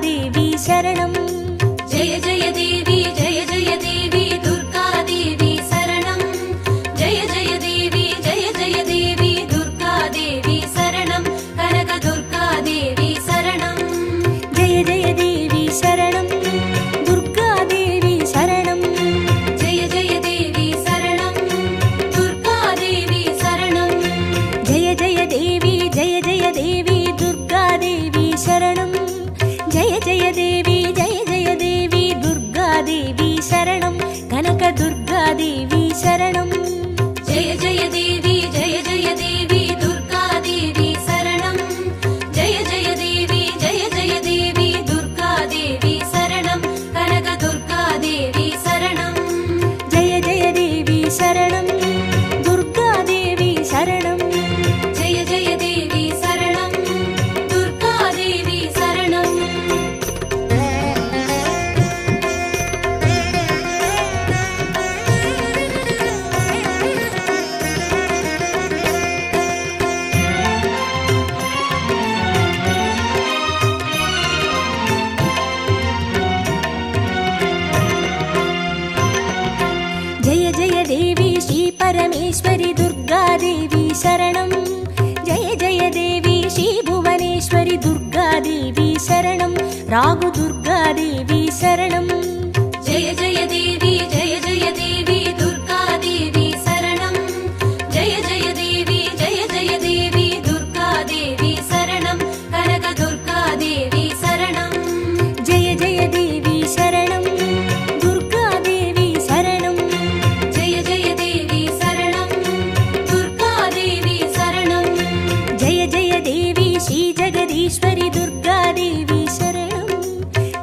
देवी शरणं जय जय देवी जय जय देवी दुर्गा देवी शरणं जय जय देवी दुर्गा देवी शरणं कनक दुर्गा देवी शरणं जय जय देवी शरणं दुर्गा देवी शरणं जय जय देवी शरणं दुर्गा देवी शरणं जय जय देवी दुर्गा देवी शरणं जय जय देवी दुर्गा देवी शरणं कनक दुर्गा देवी शरणं जय जय देवी दुर्गा देवी शरणं जय जय देवी दुर्गा देवी शरणं कनक दुर्गा देवी शरणं जय जय देवी शरणं दुर्गा देवी शरणं जय जय देवी शरणं दुर्गा देवी शरणं जय जय देवी श्री परमेश्वरी दुर्गा देवी शरणं जय जय देवी श्री भुवनेश्वरी दुर्गा देवी शरणं रागु दुर्गा देवी शरणं जय जय देवी दुर्गा देवी शरणं जय जय देवी दुर्गा देवी शरणं कनक दुर्गा देवी शरणं जय जय देवी शरणं दुर्गा देवी शरणं जय जय देवी शरणं दुर्गा देवी शरणं जय जय देवी श्री जगदीश्वरी दुर्गा देवी शरणं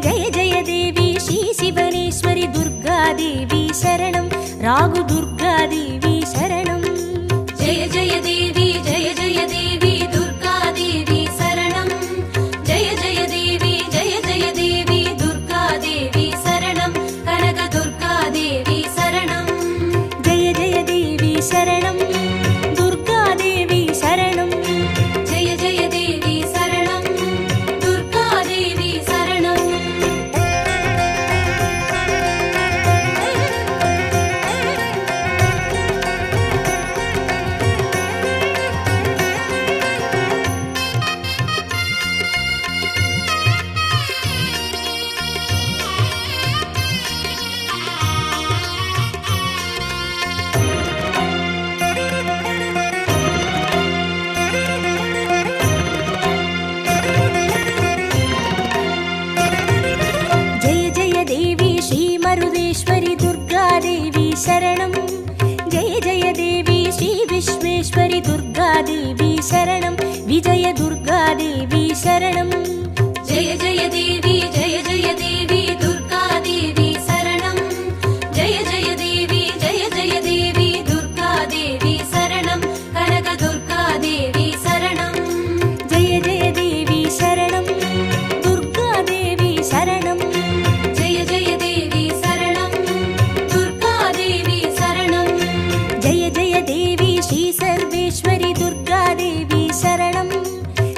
जय जय देवी श्री शिवनेश्वरी दुर्गा देवी शरणं रागु दुर्गा देवी शरणं जय जय देवी दुर्गा देवी शरणं जय जय देवी दुर्गा देवी शरणं कनक दुर्गा देवी शरणं जय जय देवी शरणं दुर्गा देवी शरणं जय जय देवी शरणं दुर्गा देवी शरणं जय जय देवी श्री मरुदेश्वरी दुर्गा देवी शरणं जय जय देवी श्री विश्वेश्वरी दुर्गा देवी शरणं विजय दुर्गा देवी शरणं जय जय देवी दुर्गा देवी शरणं जय जय देवी दुर्गा देवी शरणं कनक दुर्गा देवी शरणं जय जय देवी शरणं दुर्गा देवी शरणं जय जय देवी शरणं दुर्गा देवी शरणं जय जय देवी श्री सर्वेश्वरी दुर्गा देवी शरणं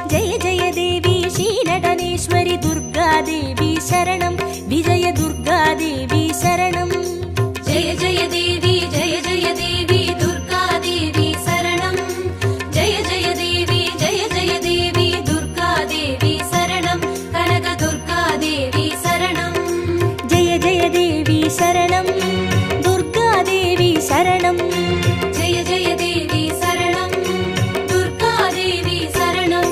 जय जय देवी श्री नटनेश्वरी दुर्गा देवी शरणं विजय दुर्गा देवी शरणं जय जय देवी दुर्गा देवी शरणं जय जय देवी दुर्गा देवी शरणं कनक दुर्गा देवी शरणं जय जय देवी शरणं दुर्गा देवी शरणं जय जय देवी शरणं दुर्गा देवी शरणं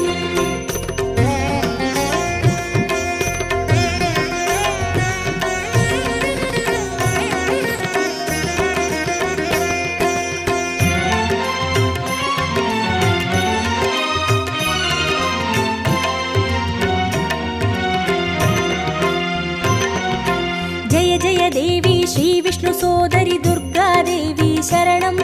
जय जय देवी श्री विष्णु सोदरी दुर्गा देवी शरणं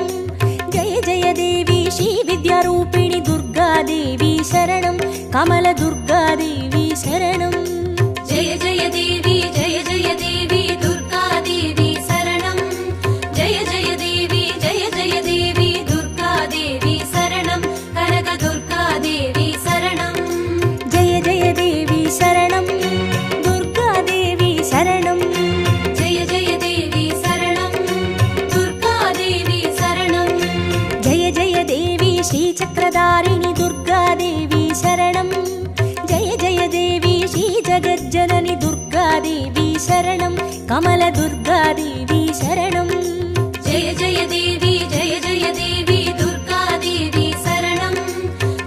जय जय देवी श्री विद्यारूपिणी दुर्गा देवी शरणं कमल दुर्गा देवी शरणं जय जय देवी दुर्गा देवी शरणं जय जय देवी दुर्गा देवी शरणं कनक दुर्गा देवी शरणं जय जय देवी शरणं श्रीचक्रधारिणि दुर्गादेवी शरणं जय जय देवी श्रीजगज्जननि दुर्गादेवी शरणं कमलदुर्गादेवी शरणं जय जय देवी दुर्गादेवी शरणं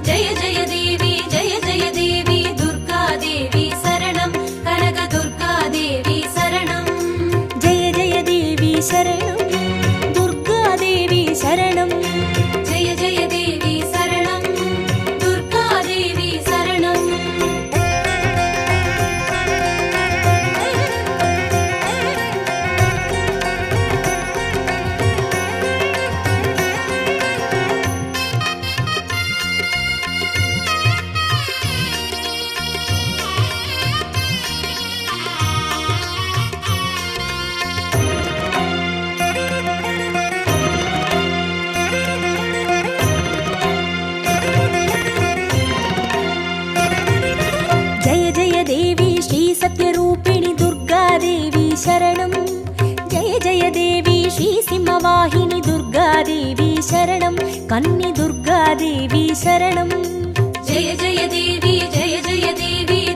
जय जय देवी दुर्गादेवी शरणं कनकदुर्गादेवी शरणं जय जय देवी शरणं दुर्गादेवी शरणं जय जय देवी शरणं दुर्गादेवी शरणं जय जय देवी श्रीसत्यरूपिणि दुर्गादेवी शरणं जय जय देवी श्रीसिंहवाहिनि दुर्गादेवी शरणं कन्नि दुर्गादेवी शरणं जय जय देवी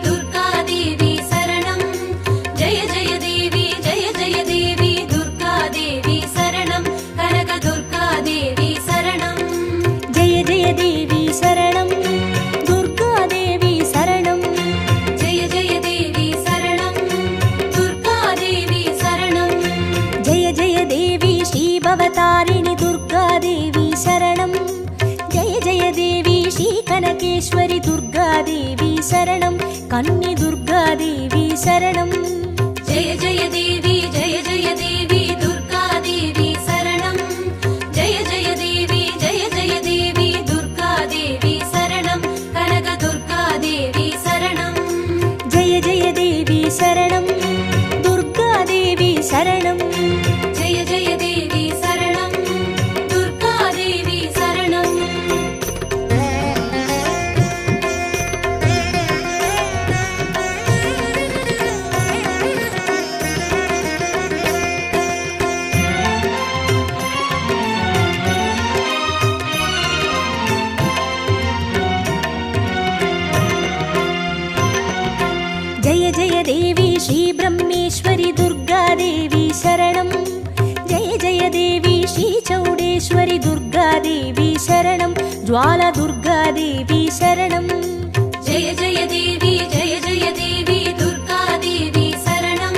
दुर्गादेवी शरणं जय जय देवी दुर्गादेवी शरणं कनकदुर्गादेवी शरणं जय जय देवी शरणं दुर्गादेवी शरणं जय जय देवी शरणं दुर्गादेवी शरणं जय जय देवी श्रीभवतारिणि दुर्गादेवी शरणं जय जय देवी श्रीकनकेश्वरि दुर्गादेवी शरणं कन्नि दुर्गादेवी शरणं जय जय देवी दुर्गादेवी शरणं जय जय देवी दुर्गादेवी शरणं कनकदुर्गादेवी शरणं जय जय देवी शरणं दुर्गादेवी शरणं जय जय देवी शरणं दुर्गादेवी शरणं जय जय देवी श्रीब्रह्मेश्वरि दुर्गादेवी शरणं जय जय देवी श्रीचौडेश्वरि दुर्गादेवी शरणं ज्वालदुर्गादेवी शरणं जय जय देवी दुर्गादेवी शरणं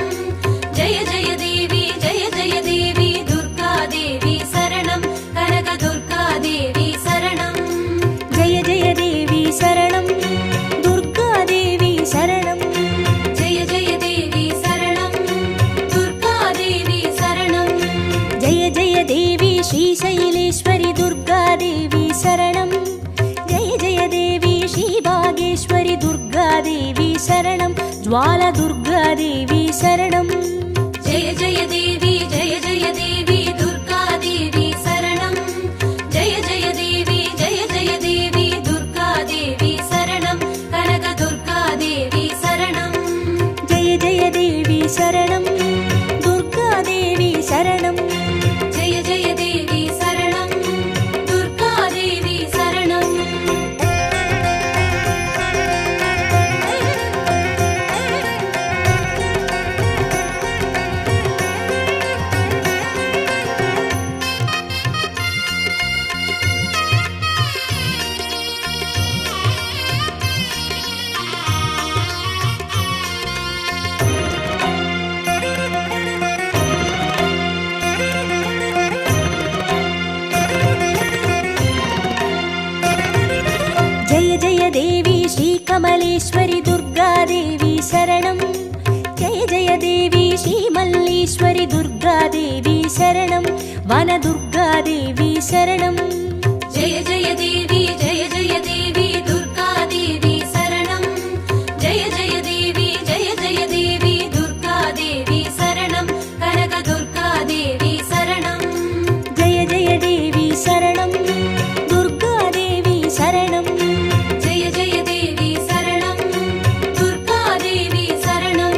जय जय देवी दुर्गादेवी शरणं कनकदुर्गादेवी शरणं जय जय देवी शरणं दुर्गादेवी शरणं जय जय देवी शरणं दुर्गादेवी शरणं जय जय देवी श्रीशैलेश्वरि दुर्गादेवी शरणं जय जय देवी श्रीभागेश्वरि दुर्गादेवी शरणं ज्वालदुर्गादेवी शरणं जय जय देवी दुर्गादेवी शरणं जय जय देवी दुर्गादेवी शरणं कनकदुर्गादेवी शरणं जय जय देवी शरणं दुर्गादेवी शरणं जय जय देवी शरणं दुर्गादेवी शरणं जय जय देवी श्रीकमलेश्वरि दुर्गादेवी शरणं जय जय देवी श्रीमल्लीश्वरि दुर्गादेवी शरणं वनदुर्गादेवी शरणं जय जय देवी दुर्गादेवी शरणं जय जय देवी दुर्गादेवी शरणं कनकदुर्गादेवी शरणं जय जय देवी शरणं दुर्गादेवी शरणं जय जय देवी शरणं दुर्गादेवी शरणं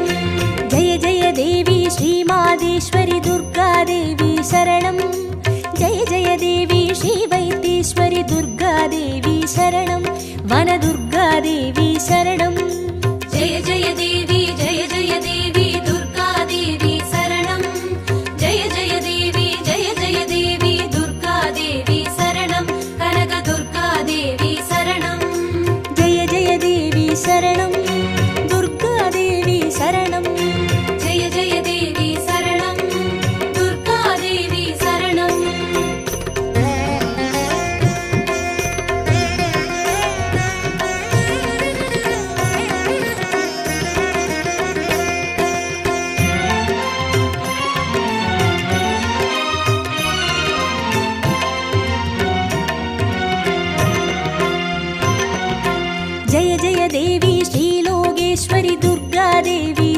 जय जय देवी श्रीमादेश्वरि दुर्गादेवी शरणं जय जय देवी श्रीवैद्येश्वरि दुर्गा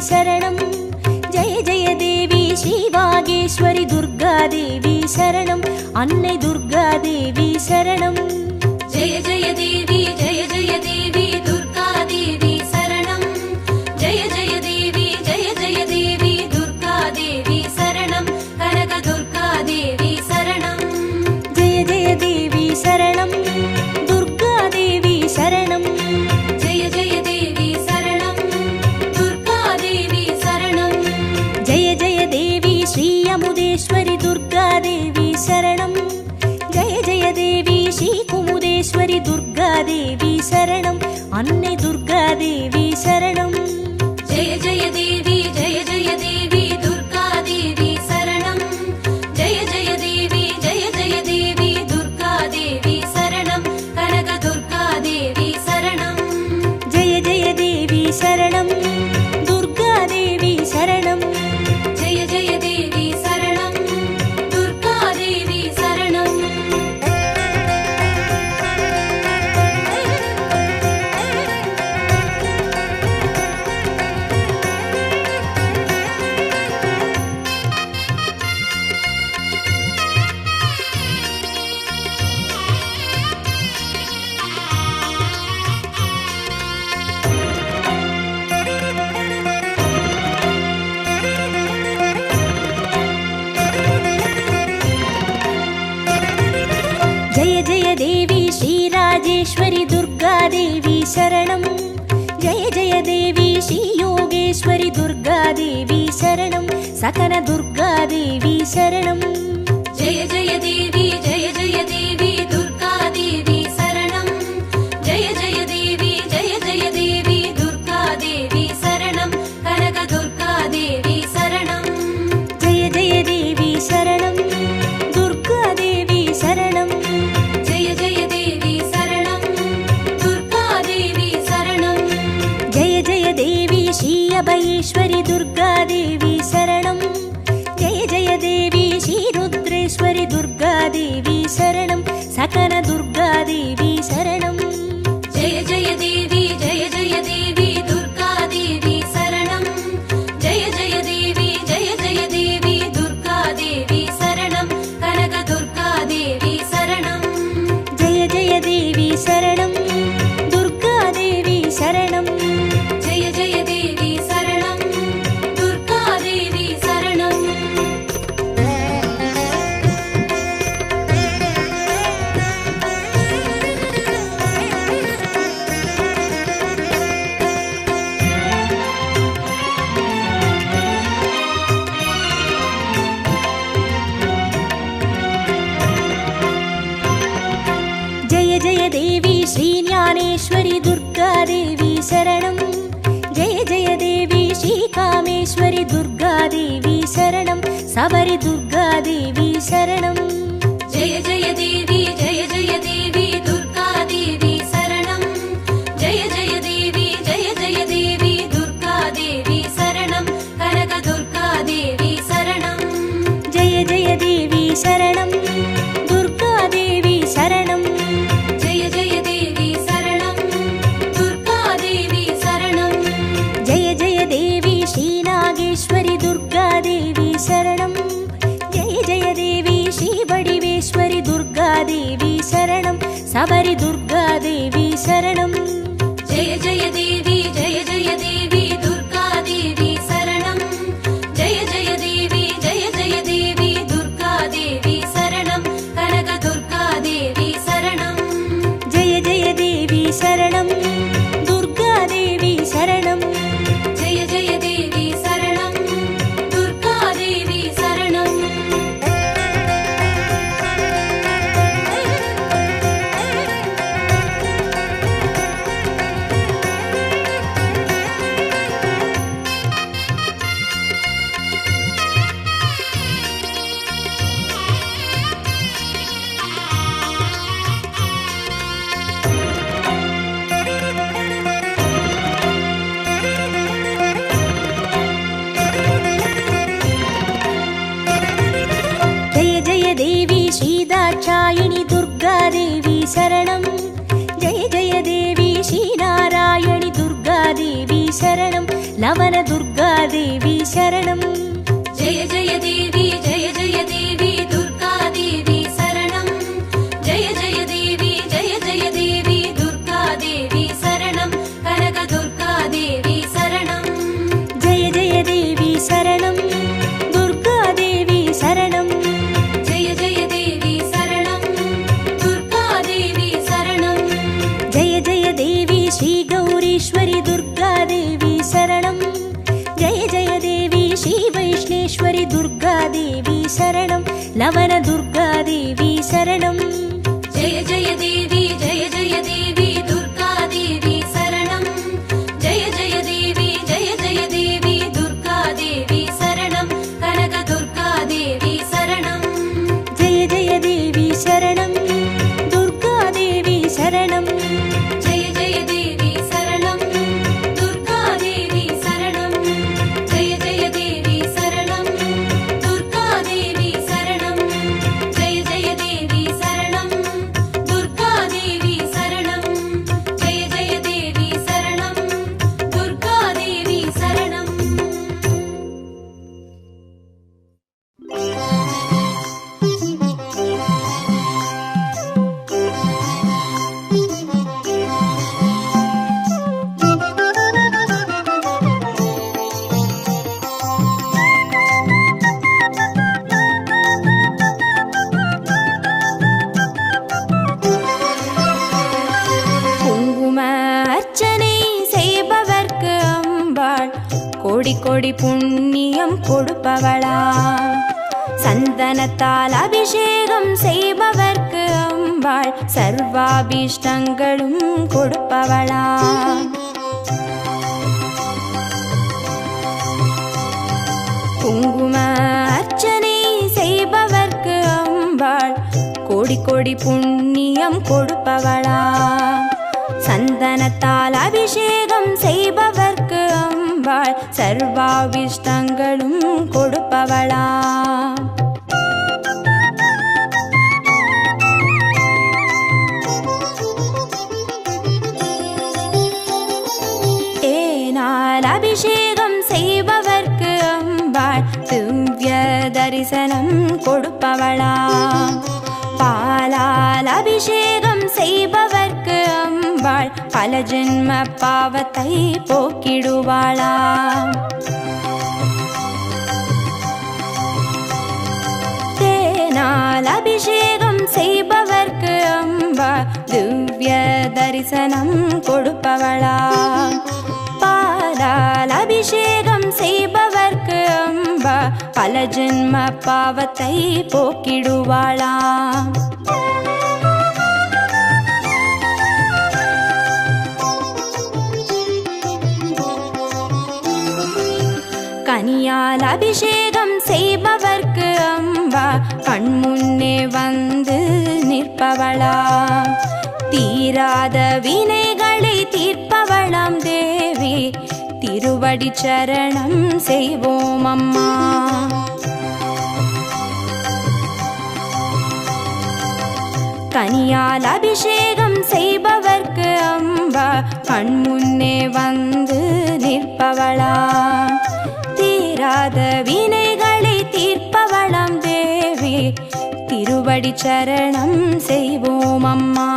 शरणं जय जय देवी श्रीवागेश्वरि दुर्गादेवी शरणं अन्नै दुर्गादेवी शरणं जय जय देवी दुर्गादेवी शरणं जय जय देवी दुर्गादेवी शरणं कनक दुर्गादेवी शरणं जय जय देवी शरणं दुर्गादेवी शरणं जय जय देवी शरणं दुर्गादेवी शरणं जय जय देवी श्री अमुदेश्वरि दुर्गादेवी शरणं जय जय देवी श्री कुमुदेश्वरि दुर्गादेवी शरणं अन्नै दुर्गादेवी शरणं जय जय देवी दुर्गादेवी शरणं जय जय देवी दुर्गादेवी शरणं कनक दुर्गादेवी शरणं जय जय देवी शरणं दुर्गादेवी शरणं जय जय देवी शरणं दुर्गादेवी शरणं जय जय देवी श्रीराजेश्वरि दुर्गादेवी शरणं जय जय देवी श्रीयोगेश्वरि दुर्गादेवी शरणं सकन दुर्गादेवी शरणं जय जय देवी दुर्गादेवी शरणं जय जय देवी दुर्गादेवी शरणं कनक दुर्गादेवी शरणं जय जय देवी शरणं दुर्गादेवी शरणं जय जय देवी शरणं दुर्गादेवी शरणं जय जय देवी श्री अभयेश्वरि दुर्गादेवी शरणं जय जय देवी श्री रुद्रेश्वरि दुर्गादेवी शरणं सकन दुर्गादेवी शरणं जय जय देवी दुर्गादेवी शरणं जय जय देवी दुर्गादेवी शरणं कनक दुर्गादेवी शरणं जय जय देवी शरणं दुर्गादेवी शरणं जय जय देवी शरणं दुर्गादेवी शरणं जय जय देवी श्रीज्ञानेश्वरि दुर्गादेवी शरणं जय जय देवी श्रीकामेश्वरि दुर्गादेवी शरणं सबरि दुर्गादेवी शरणं जय जय देवी दुर्गादेवी शरणं जय जय देवी दुर्गादेवी शरणं कनक दुर्गादेवी शरणं जय जय देवी शरणं दुर्गादेवी शरणं जय जय देवी शरणं दुर्गादेवी शरणं जय जय देवी श्रीनागेश्वरि दुर्गादेवी शरणं जय जय देवी श्रीबडिवेश्वरि दुर्गादेवी शरणं सबरि दुर्गादेवी शरणं जय जय देवी दुर्गादेवी शरणं जय जय देवी दुर्गादेवी शरणं कनक दुर्गादेवी शरणं जय जय देवी शरणं दुर्गादेवी शरणं जय जय देवी शरणं दुर्गादेवी शरणं देवी श्रीदाक्षायिणी दुर्गादेवी शरणं जय जय देवी श्रीनारायणि दुर्गादेवी शरणं लवनदुर्गादेवी शरणं जय जय देवी जय जय देवी दुर्गादेवी शरणं जय जय देवी दुर्गादेवी शरणं कनकदुर्गादेवी शरणं जय जय देवी शरणं दुर्गादेवी शरणं जय जय देवी शरणं दुर्गादेवी शरणं जय जय देवी श्रीगौरीश्वरि दुर्गादेवी शरणं जय जय देवी श्रीवैष्णेश्वरि दुर्गादेवी शरणं लवनदुर्गादेवी शरणं जय जय देवी दुर्गादेवी शरणं जय जय देवी दुर्गादेवी शरणं कनकदुर्गादेवी शरणं जय जय देवी शरणं दुर्गादेवी शरणं जय जय देवी शरणं दुर्गादेवी शरणं जय जय देवी शरणं दुर्गादेवी शरणं जय जय देवी शरणं दुर्गादेवी शरणं जय जय देवी शरणं दुर्गादेवी शरणं குங்கும அர்ச்சனை செய்பவர்க்கு அம்பாள் கோடி கோடி புண்ணியம் கொடுப்பவளா சந்தனத்தால் அபிஷேகம் செய்பவர்க்கு அம்பாள் சர்வாபீஷ்டங்களும் கொடுப்பவளா குங்கும அர்ச்சனை செய்பவர்க்கு அம்பாள் கோடி கோடி புண்ணியம் கொடுப்பவளா சந்தனத்தால் அபிஷேகம் செய்பவர்க்கு அம்பாள் சர்வாபிஷ்டங்களும் கொடுப்பவளா தேனால் அபிஷேகம் செய்பவர்க்கு அம்பாள் திவ்ய தரிசனம் கொடுப்பவளா பாலால் அபிஷேகம் செய்பவர்க்கு அம்பாள் பல ஜென்ம பாவத்தை போக்கிடுவாளா தேனால் அபிஷேகம் செய்பவர்க்கு அம்பாள் திவ்ய தரிசனம் கொடுப்பவளா பாலால் அபிஷேகம் செய்பவர்க்கு அம்பா பல ஜென்ம பாவத்தை போக்கிடுவாளா கனியால் அபிஷேகம் செய்பவர்க்கு அம்பா கண்முன்னே வந்து நிற்பவளா தீராத வினைகளை தீர்ப்பவளாம் தேவி திருவடி சரணம் செய்வோம் அம்மா கனியால் அபிஷேகம் செய்பவர்க்கு அம்பா கண்முன்னே வந்து நிற்பவளா தீராத வினைகளை தீர்ப்பவளாம் தேவி திருவடி சரணம் செய்வோம் அம்மா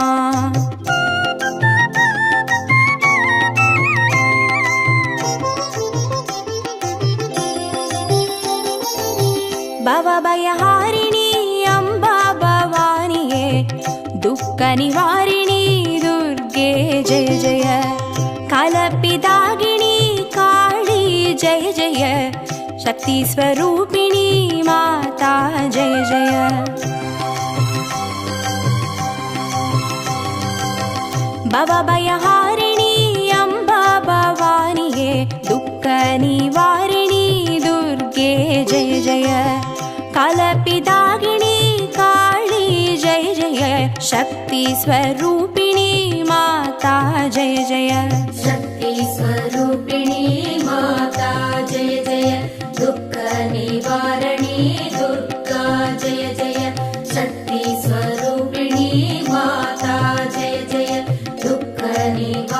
பவபயஹாரிணி அம்பா பவானியே துக்க நிவாரிணி துர்கே ஜெய ஜெய கலப்பிதாகினி காளி ஜெய ஜெய சக்தி ஸ்வரூபிணி மாதா ஜெய ஜெய பவபயஹாரிணி அம்பா பவானியே துக்க நிவாரிணி துர்கே ஜெய ஜெய கலப்பிதாகினி காளி ஜெய ஜெய சக்தி ஸ்வரூபிணி மாதா ஜெய ஜெய शक्ति स्वरूपिणी माता जय जय दुःख निवारणी दुर्गा जय जय शक्ति स्वरूपिणी माता जय जय दुःख निवारणी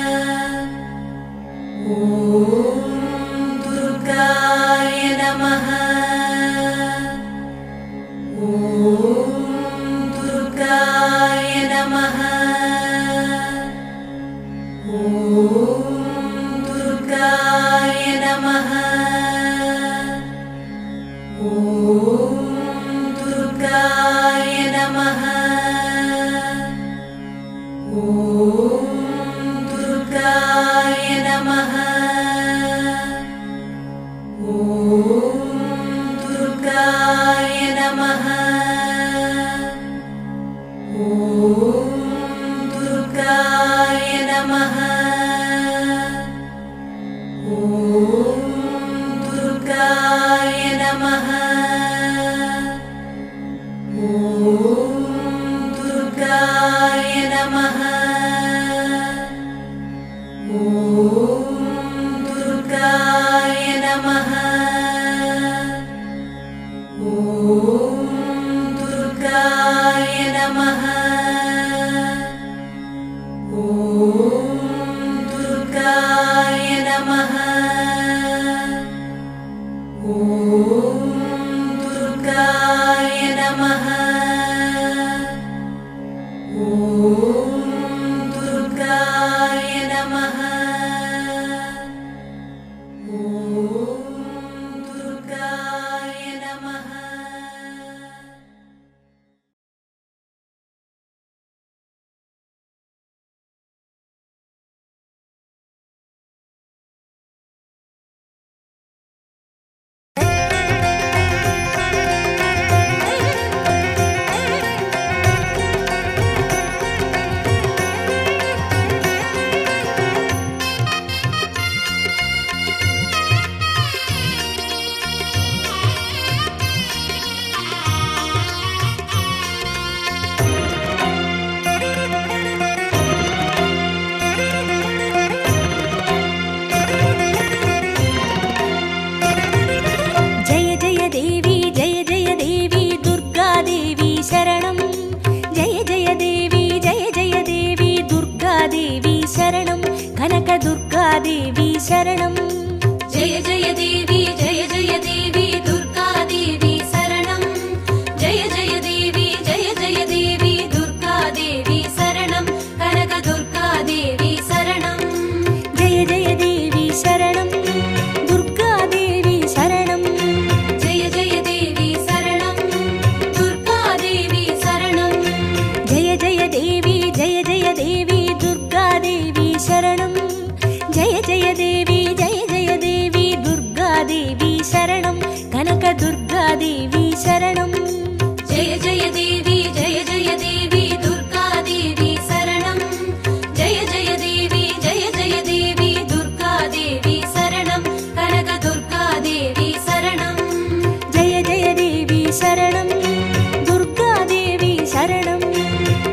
சரணம்.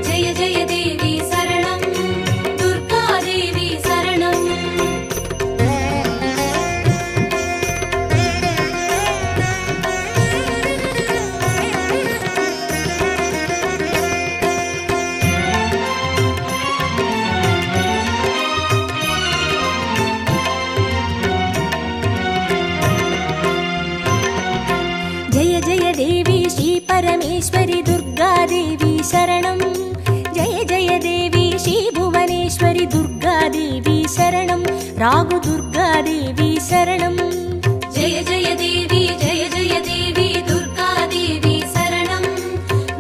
ஜெய ஜெய தேவி சரணம், துர்கா தேவி சரணம். ஜெய ஜெய தேவி ஸ்ரீ பரமேஸ்வரி துர்கா தேவி சரணம். ஜெய ஜெய தேவி ஸ்ரீ புவனேஸ்வரி துர்கா தேவி சரணம். ராகு துர்கா தேவி சரணம். ஜெய ஜெய தேவி ஜெய ஜெய தேவி துர்கா தேவி சரணம்.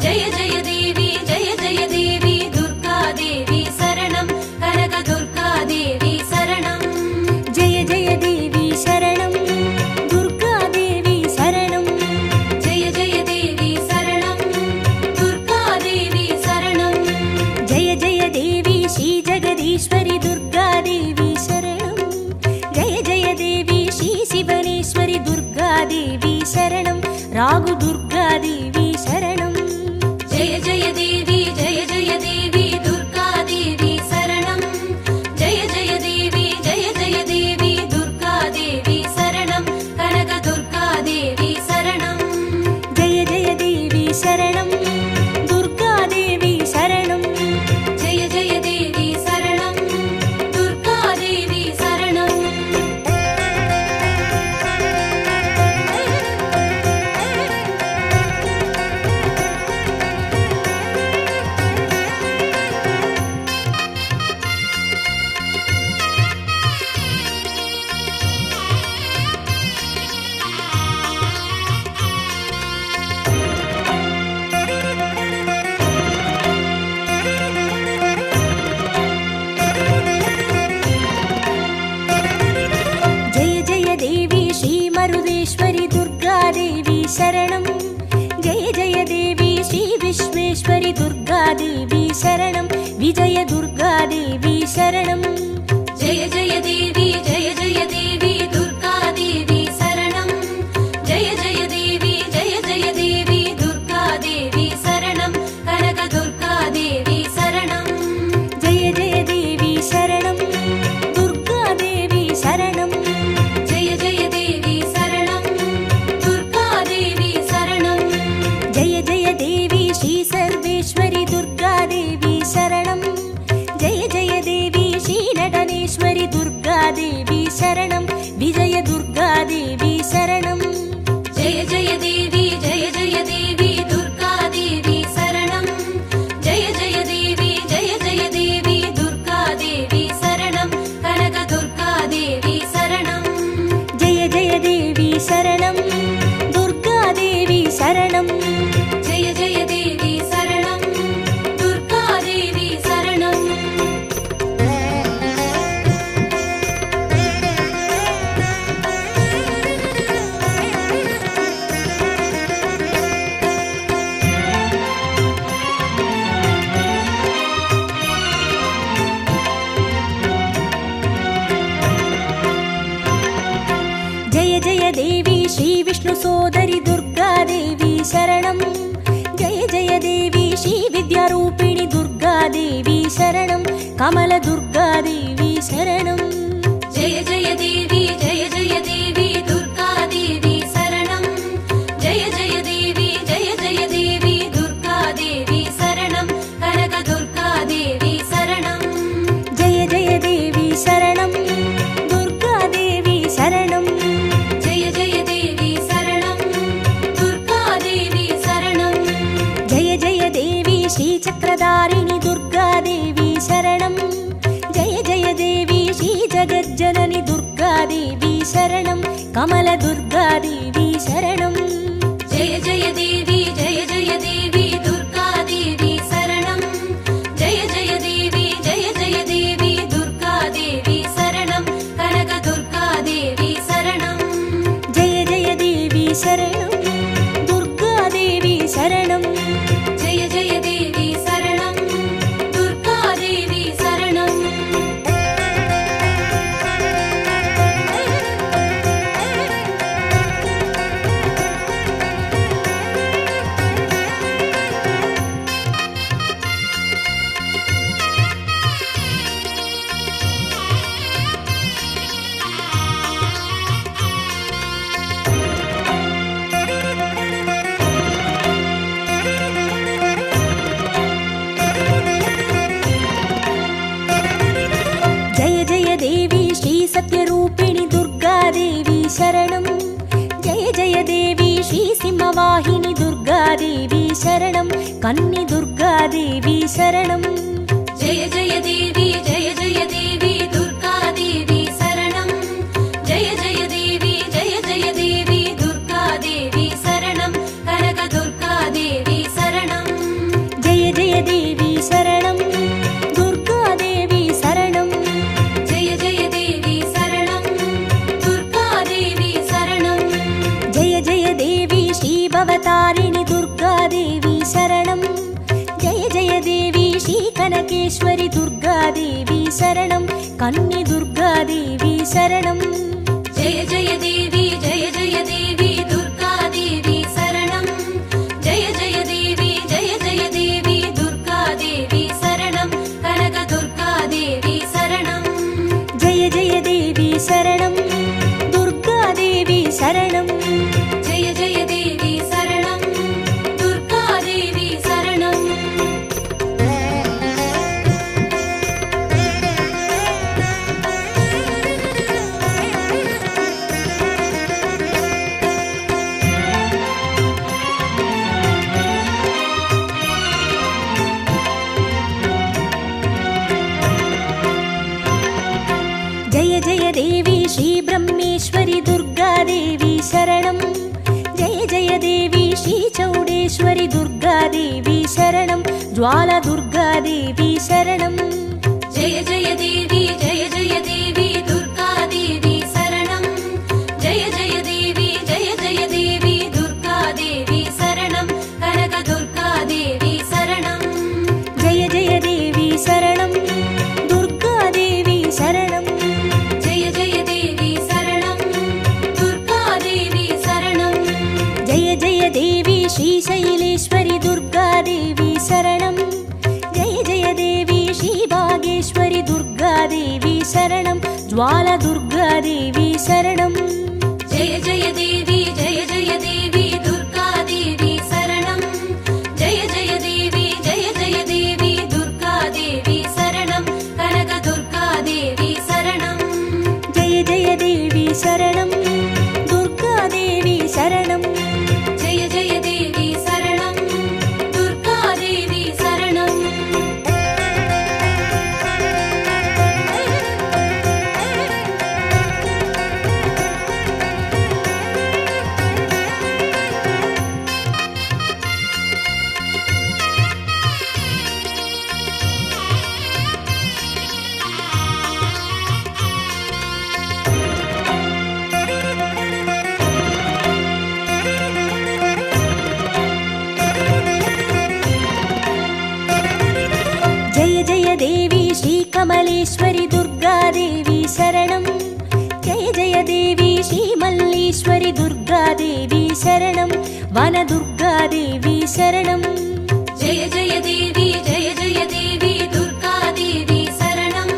ஜெய ஜெய தேவி ஜெய ஜெய தேவி துர்கா தேவி சரணம். கனக துர்கா தேவி சரணம். ஜெய ஜெய தேவி சரணம். துர்கா தேவி சரணம். ஜெய ஜெய தேவி சரணம், துர்கா தேவி சரணம். ஜெய ஜெய தேவி ஸ்ரீ ஜெகதீஸ்வரி துர்கா தேவி சரணம். ஜெய ஜெய தேவி ஸ்ரீ சிவனேஸ்வரி துர்கா தேவி சரணம். ராகு துர்கா தேவி சரணம். ஜெய ஜெய தேவி ஜெய ஜெய தேவி துர்கா தேவி சரணம். ஜெய ஜெய தேவி ஜெய ஜெய தேவி துர்கா தேவி சரணம். கனக துர்கா தேவி சரணம். ஜெய ஜெய தேவி சரணம். துர்கா தேவி சரணம். ஜெய ஜெய தேவி சரணம், துர்கா தேவி சரணம். ஜெய ஜெய தேவி ஸ்ரீ மருதேஸ்வரி துர்கா தேவி சரணம். ஜெய ஜெய தேவி ஸ்ரீ விஸ்வேஸ்வரி துர்கா தேவி சரணம். விஜய துர்கா தேவி சரணம். ஜெய ஜெய தேவி ஜெய ஜெய தேவி துர்கா தேவி சரணம். ஜெய ஜெய தேவி ஜெய ஜெய தேவி துர்கா தேவி சரணம். கனக துர்கா தேவி சரணம். ஜெய ஜெய தேவி சரணம். துர்கா தேவி சரணம். ஜெய ஜெய தேவி சரணம், துர்கா தேவி சரணம். ஜெய ஜெய தேவி ஸ்ரீ சர்வேஸ்வரி துர்கா தேவி சரணம். ஜெய ஜெய தேவி ஸ்ரீ நடனேஸ்வரி துர்கா தேவி சரணம். விஜய துர்கா தேவி சரணம். ஜெய ஜெய தேவி ஜெய ஜெய தேவி துர்கா தேவி சரணம். ஜெய ஜெய தேவி ஜெய ஜெய தேவி துர்கா தேவி சரணம். கனக துர்கா தேவி சரணம். ஜெய ஜெய தேவி சரணம். துர்கா தேவி சரணம். ஜெய ஜெய தேவி சரணம், துர்கா தேவி சரணம். ஜெய ஜெய தேவி ஸ்ரீ விஷ்ணு சோதரி துர்கா தேவி சரணம். ஜெய ஜெய தேவி ஸ்ரீ வித்யாரூபிணி துர்கா தேவி சரணம். கமல துர்கா தேவி சரணம். ஜெய ஜெய தேவி ஜெய ஜெய தேவி துர்கா தேவி சரணம். ஜெய ஜெய தேவி ஜெய ஜெய தேவி துர்கா தேவி சரணம். கனக துர்கா தேவி சரணம். ஜெய ஜெய தேவி சரணம். துர்கா தேவி சரணம். ஜெய ஜெய தேவி சரணம், துர்கா தேவி சரணம். ஜெய ஜெய தேவி ஸ்ரீ சக்கரதாரிணி துர்கா தேவி சரணம். ஜெய ஜெய தேவி ஸ்ரீ ஜகஜ்ஜனனி துர்கா தேவி சரணம். கமல துர்கா தேவி சரணம். ஜெய ஜெய தேவி ஜெய ஜெய தேவி துர்கா தேவி சரணம். ஜெய ஜெய தேவி ஜெய ஜெய தேவி துர்கா தேவி சரணம். கனக துர்கா தேவி சரணம். ஜெய ஜெய தேவி சரணம். துர்கா தேவி சரணம். ஜெய ஜெய தேவி சரணம், துர்கா தேவி சரணம். शरणं कन्नि दुर्गादेवी शरणं जय जय देवी दुर्गादेवी शरणं जय जय देवी दुर्गादेवी शरणं कनकदुर्गादेवी शरणं जय जय देवी शरणं दुर्गादेवी शरणं जय जय देवी शरणं दुर्गादेवी शरणं जय जय देवी श्रीभवतारिणि दुर्गादेवी शरणं जय जय देवी श्रीकनकेश्वरि दुर्गादेवी शरणं कन्नि दुर्गादेवी शरणं जय जय देवी दुर्गादेवी शरणं जय जय देवी दुर्गादेवी शरणं कनकदुर्गादेवी शरणं जय जय देवी शरणं दुर्गादेवी शरणं जय जय देवी शरणं दुर्गादेवी शरणं जय जय देवी श्रीब्रह्मेश्वरि दुर्गादेवी शरणं जय जय देवी श्रीचौडेश्वरि दुर्गादेवी शरणं ज्वालदुर्गादेवी शरणं जय जय देवी दुर्गादेवी शरणं जय जय देवी दुर्गादेवी शरणं कनकदुर्गादेवी शरणं जय जय देवी शरणं दुर्गादेवी शरणं जय जय देवी शरणं दुर्गादेवी शरणं जय जय देवी श्रीशैलेश्वरि दुर्गादेवी शरणं जय जय देवी श्रीभागेश्वरि दुर्गादेवी शरणं ज्वालदुर्गादेवी शरणं जय जय देवी दुर्गादेवी शरणं जय जय देवी दुर्गादेवी शरणं कनकदुर्गादेवी शरणं जय जय देवी शरणं दुर्गादेवी शरणं जय जय देवी शरणं दुर्गादेवी शरणं जय जय देवी श्रीकमलेश्वरि दुर्गादेवी शरणं जय जय देवी श्रीमल्लीश्वरि दुर्गादेवी शरणं वनदुर्गादेवी शरणं जय जय देवी दुर्गादेवी शरणं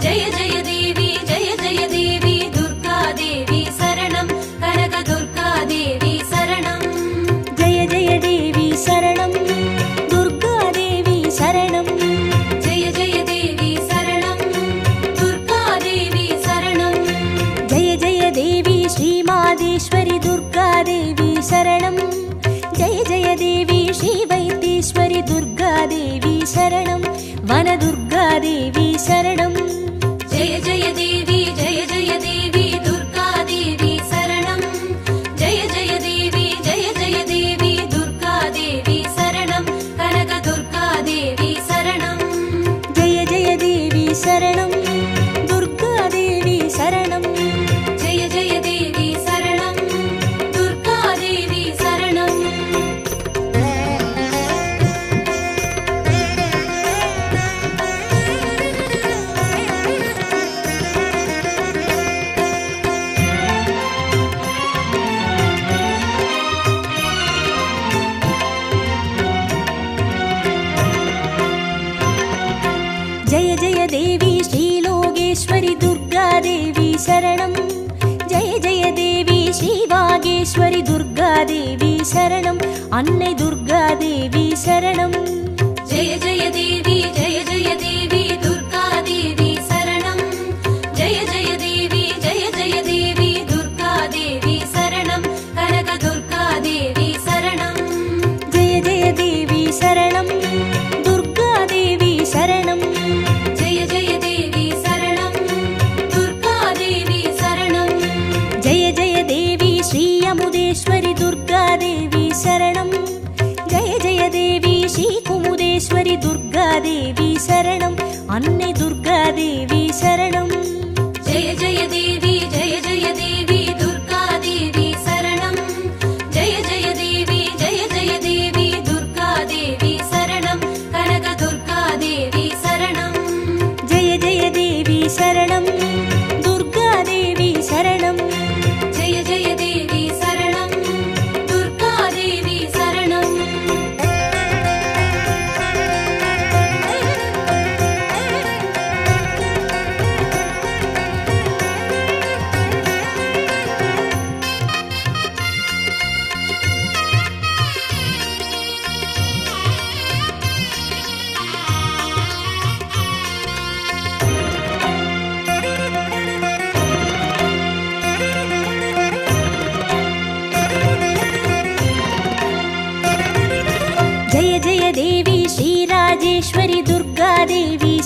जय जय देवी दुर्गादेवी शरणं कनकदुर्गादेवी शरणं जय जय देवी शरणं दुर्गादेवी शरणं जय जय देवी शरणं दुर्गादेवी शरणं जय जय देवी श्रीमादेश्वरि दुर्गादेवी शरणं जय जय देवी श्रीवैद्येश्वरि दुर्गादेवी शरणं वनदुर्गादेवी शरणं जय जय देवी दुर्गादेवी शरणं जय जय देवी दुर्गादेवी शरणं कनकदुर्गादेवी शरणं जय जय देवी शरणं दुर्गादेवी शरणं जय जय देवी शरणं दुर्गादेवी शरणं जय जय देवी श्रीलोकेश्वरि दुर्गादेवी शरणं जय जय देवी श्रीवागेश्वरि दुर्गादेवी शरणं अन्नै दुर्गादेवी शरणं जय जय देवी दुर्गादेवी शरणं जय जय देवी दुर्गादेवी शरणं कनकदुर्गादेवी शरणं जय जय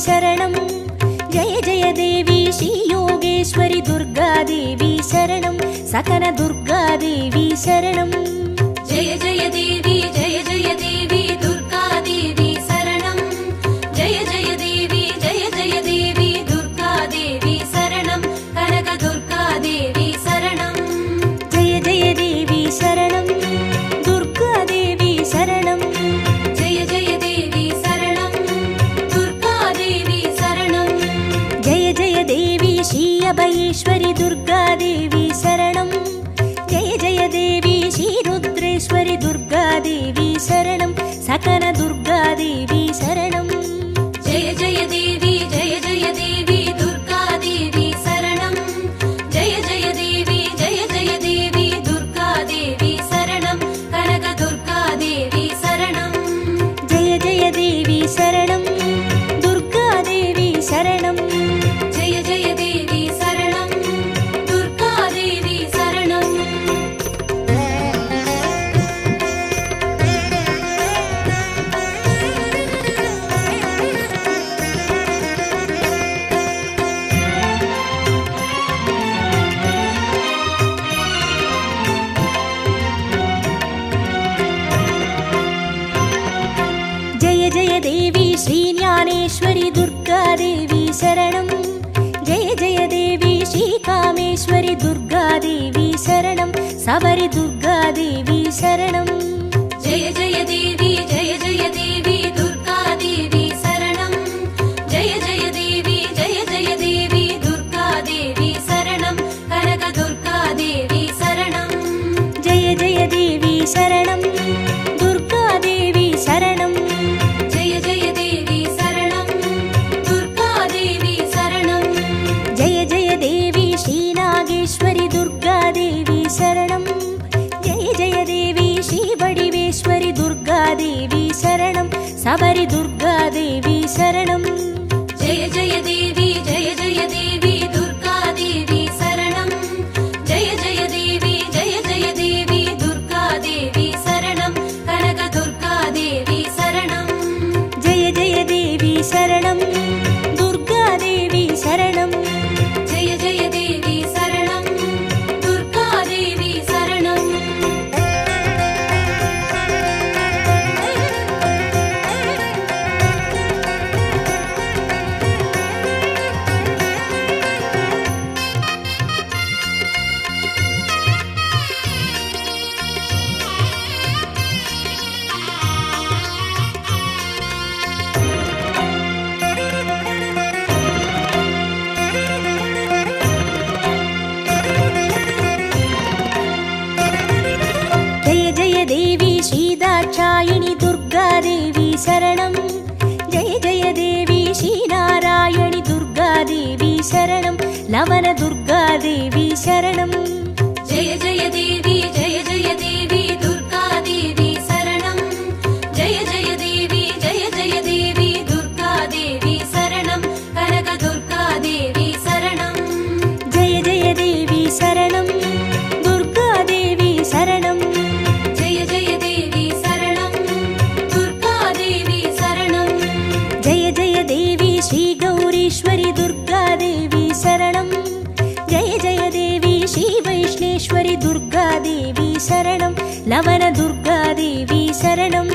शरणं जय जय देवी श्रीयोगेश्वरि दुर्गादेवी शरणं सकनदुर्गादेवी शरणं जय जय देवी दुर्गादेवी शरणं जय जय देवी दुर्गादेवी शरणं कनकदुर्गादेवी शरणं जय जय देवी शरणं दुर्गादेवी शरणं जय जय देवी शरणं दुर्गादेवी शरणं जय जय देवी श्री अभयेश्वरि दुर्गादेवी शरणं जय जय देवी श्री रुद्रेश्वरि दुर्गादेवी शरणं सकनदुर्गादेवी शरणं जय जय देवी दुर्गादेवी शरणं जय जय देवी दुर्गादेवी शरणं कनकदुर्गादेवी शरणं जय जय देवी शरणं दुर्गादेवी शरणं जय जय देवी शरणं दुर्गादेवी शरणं जय जय देवी श्रीज्ञानेश्वरि दुर्गादेवी शरणं जय जय देवी श्रीकामेश्वरि दुर्गादेवी शरणं सबरि दुर्गादेवी शरणं जय जय देवी दुर्गादेवी शरणं जय जय देवी दुर्गादेवी शरणं कनकदुर्गादेवी शरणं जय जय देवी शरणं दुर्गादेवी शरणं जय जय देवी शरणं दुर्गादेवी शरणं जय जय देवी श्रीनागेश्वरि दुर्गादेवी शरणं जय जय देवी श्रीवडिवेश्वरि दुर्गादेवी शरणं सबरि दुर्गादेवी शरणं जय जय देवी दुर्गादेवी शरणं जय जय देवी दुर्गादेवी शरणं कनकदुर्गादेवी शरणं जय जय देवी शरणं दुर्गादेवी शरणं जय जय देवी शरणं दुर्गादेवी शरणं जय जय देवी श्रीदाक्षायिणी दुर्गादेवी शरणं जय जय देवी श्रीनारायणि दुर्गादेवी शरणं लवनदुर्गादेवी शरणं जय जय देवी दुर्गादेवी शरणं जय जय देवी दुर्गादेवी शरणं कनकदुर्गादेवी शरणं जय जय देवी शरणं दुर्गादेवी शरणं जय जय देवी शरणं दुर्गादेवी शरणं जय जय देवी श्रीगौरीश्वरि दुर्गादेवी शरणं जय जय देवी श्रीवैष्णेश्वरि दुर्गादेवी शरणं लवनदुर्गादेवी शरणं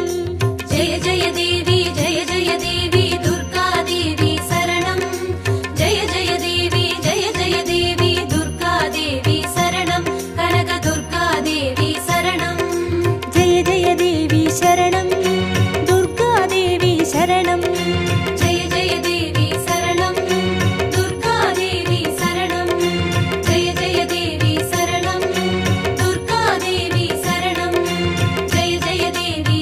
जय जय देवी दुर्गादेवी शरणं जय जय देवी दुर्गादेवी शरणं कनकदुर्गादेवी शरणं जय जय देवी शरणं दुर्गादेवी शरणं जय जय देवी शरणं दुर्गादेवी शरणं जय जय देवी शरणं दुर्गादेवी शरणं जय जय देवी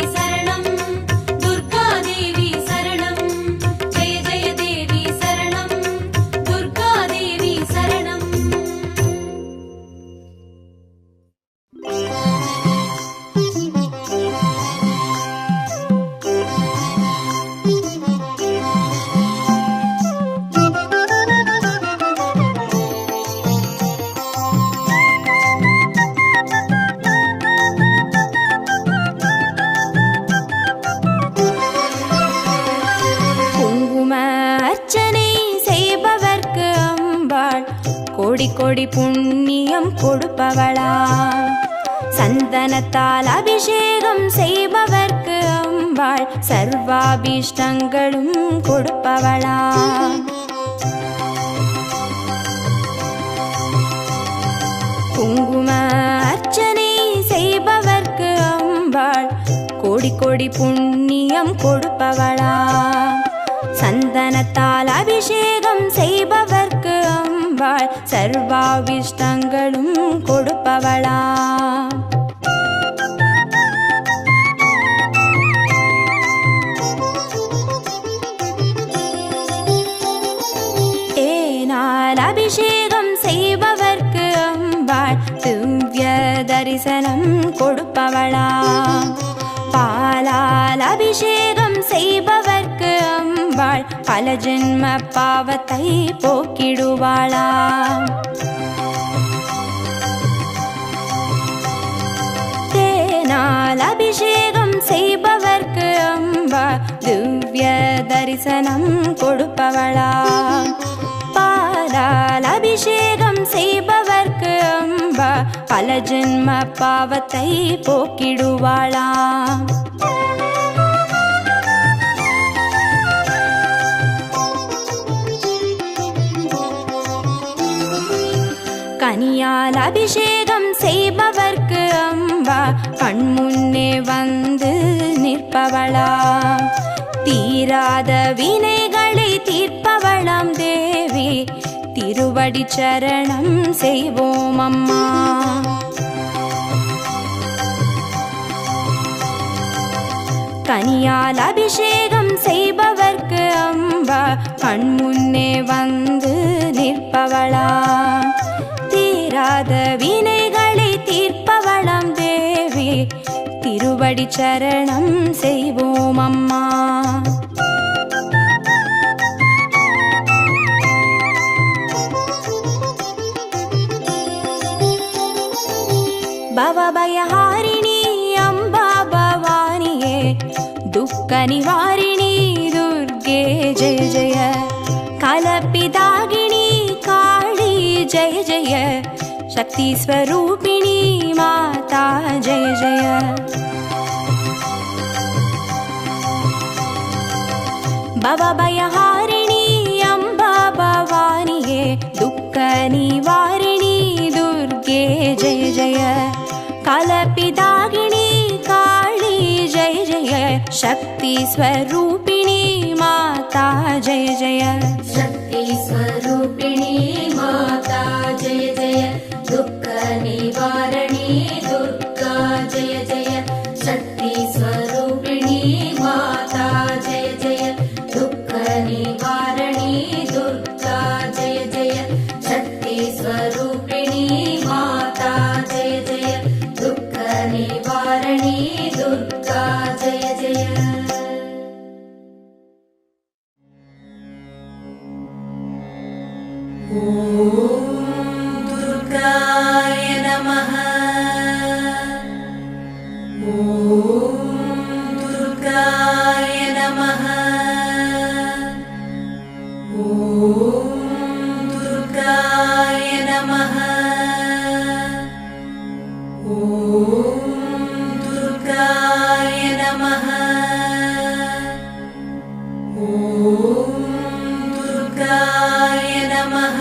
கோடி புண்ணியம் கொடுப்பவளாம். சந்தனத்தால் அபிஷேகம் செய்பவர்க்கு அம்பாள் சர்வாபீஷ்டங்களும் கொடுப்பவளாம். குங்கும அர்ச்சனை செய்பவர்க்கு அம்பாள் கோடி கோடி புண்ணியம் கொடுப்பவளாம். சந்தனத்தால் அபிஷேகம் செய்பவர்க்கு அம்பாள் சர்வாபீஷ்டங்களும் கொடுப்பவளாம். தேனால் அபிஷேகம் செய்பவர்க்கு அம்பாள் திவ்ய தரிசனம் கொடுப்பவளாம். பாலால் அபிஷேகம் செய்பவர்க்கு அம்பாள் பல ஜென்ம பாவத்தை போக்கிடுவாளாம். தேனால் அபிஷேகம் செய்பவர்க்கு அம்பாள் திவ்ய தரிசனம் கொடுப்பவளாம். பாலால் அபிஷேகம் செய்பவர்க்கு அம்பா பல ஜென்ம பாவத்தை போக்கிடுவாளாம். கனியால் அபிஷேகம் செய்பவர்க்கு அம்பா கண்முன்னே வந்து நிற்பவளாம். தீராத வினைகளை தீர்ப்பவளாம் தேவி திருவடி சரணம் செய்வோம் அம்மா. கனியால் அபிஷேகம் செய்பவர்க்கு அம்பா கண்முன்னே வந்து நிற்பவளாம். தீராத வினைகளை தீர்ப்பவளாம் தேவி திருவடி சரணம் செய்வோம் அம்மா. பவபயஹாரிணி அம்பா பவானியே துக்க நிவாரிணி துர்கே ஜெய ஜெய. கலப்பிதாகினி காளி ஜெய ஜெய. சக்தி ஸ்வரூபிணி மாதா ஜெய ஜெய. பவபயஹாரிணி அம்பா பவானியே துக்க நிவாரிணி துர்கே ஜெய ஜெய. கலப்பிதாகினி காளி ஜெய ஜெய. சக்தி ஸ்வரூபிணி மாதா ஜெய ஜெய. शक्ति स्वरूपिणी माता जय जय. दुःख निवारणी दुर्गा जय जय. शक्ति स्वरूपिणी माता जय जय. दुःख निवारणी दुर्गा जय जय. शक्ति स्वरूपिणी माता जय जय. दुःख निवारणी दुर्गा जय जय. दुर्गाय नमः. दुर्गाय नमः. दुर्गाय नमः. दुर्गाय नमः. दुर्गाय नमः.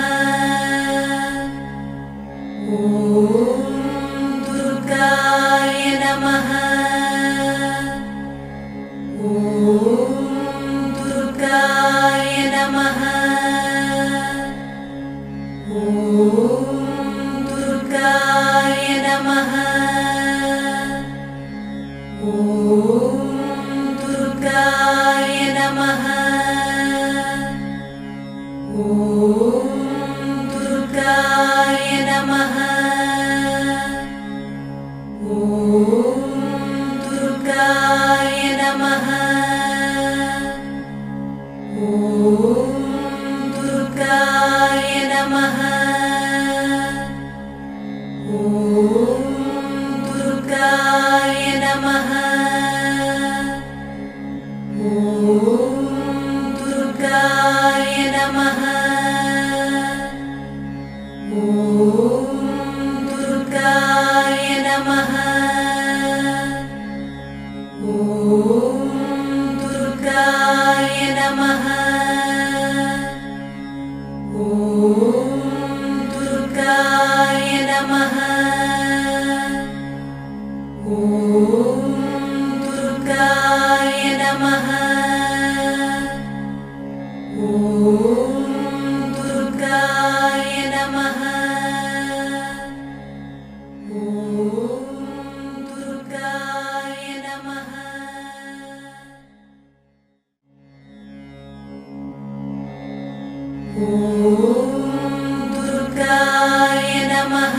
दुर्गाय नमः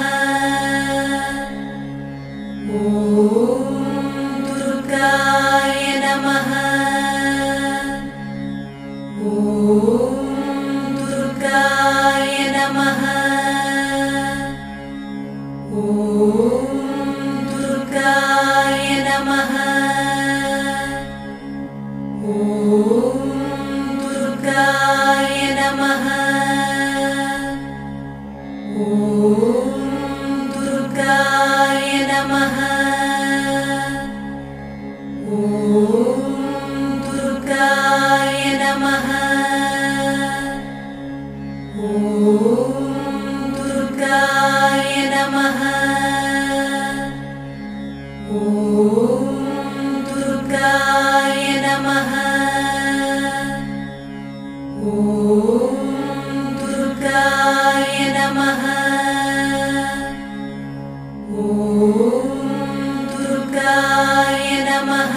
दुर्गाय नमः दुर्गाय नमः दुर्गाय नमः दुर्गाय नमः दुर्गाय नमः दुर्गाय नमः दुर्गाय नमः दुर्गाय नमः दुर्गाय नमः दुर्गाय नमः